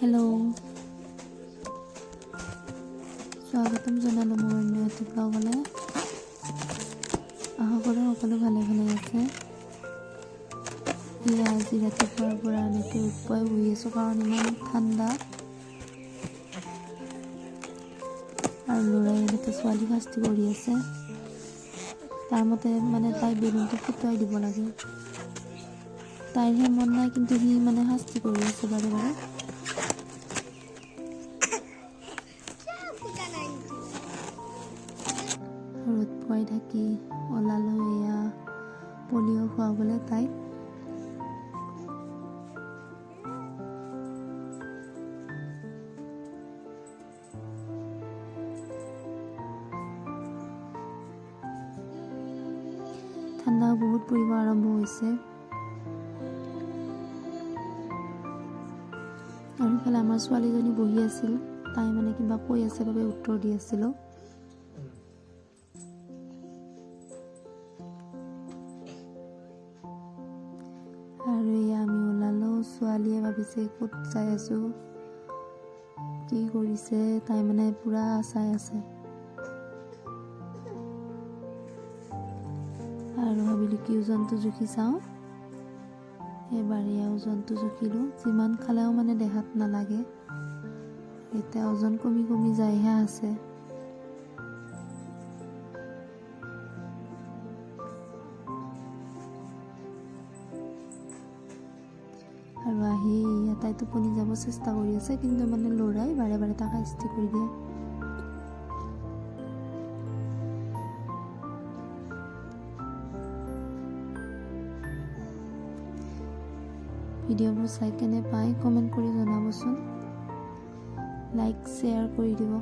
Hello', স্বাগতম জনালো মোৰ অন্য এটা ব্লগলৈ। আশা কৰোঁ সকলো ভালে ভালে আছে। আজি ৰাতিপুৱাৰ পৰা এনেকৈ উৎপাই বহি আছোঁ কাৰণ ইমান ঠাণ্ডা আৰু ল'ৰাই এনেকৈ ছোৱালী শাস্তি কৰি আছে। তাৰ মতে মানে তাই বেলুনটো ফুটাই দিব লাগে। তাইৰহে মন নাই কিন্তু সি মানে শাস্তি কৰি আছে বাৰে বাৰে। ৰ'দ পুৱাই থাকি ওলালোঁ এয়া পলিঅ' খুৱাবলৈ তাইক। ঠাণ্ডাও বহুত পৰিব আৰম্ভ হৈছে আৰু ইফালে আমাৰ ছোৱালীজনী বহি আছিল, তাই মানে কিবা কৈ আছে বাবে উত্তৰ দি আছিলোঁ। আৰু এয়া আমি ওলালোঁ। ছোৱালীয়ে ভাবিছে ক'ত চাই আছোঁ, কি কৰিছে, তাই মানে পুৰা চাই আছে আৰু ভাবিলোঁ কি ওজনটো জুখি চাওঁ। এবাৰ এয়া ওজনটো জুখিলোঁ, যিমান খালেও মানে দেহাত নালাগে। এতিয়া ওজন কমি কমি যায়হে আছে। আৰু আহি তাই টোপনি যাব চেষ্টা কৰি আছে, কিন্তু মানে ল'ৰাই বাৰে বাৰে তাক শাস্তি কৰি দিয়ে। ভিডিঅ'বোৰ চাই কেনে পাই কমেণ্ট কৰি জনাবচোন, লাইক শ্বেয়াৰ কৰি দিব।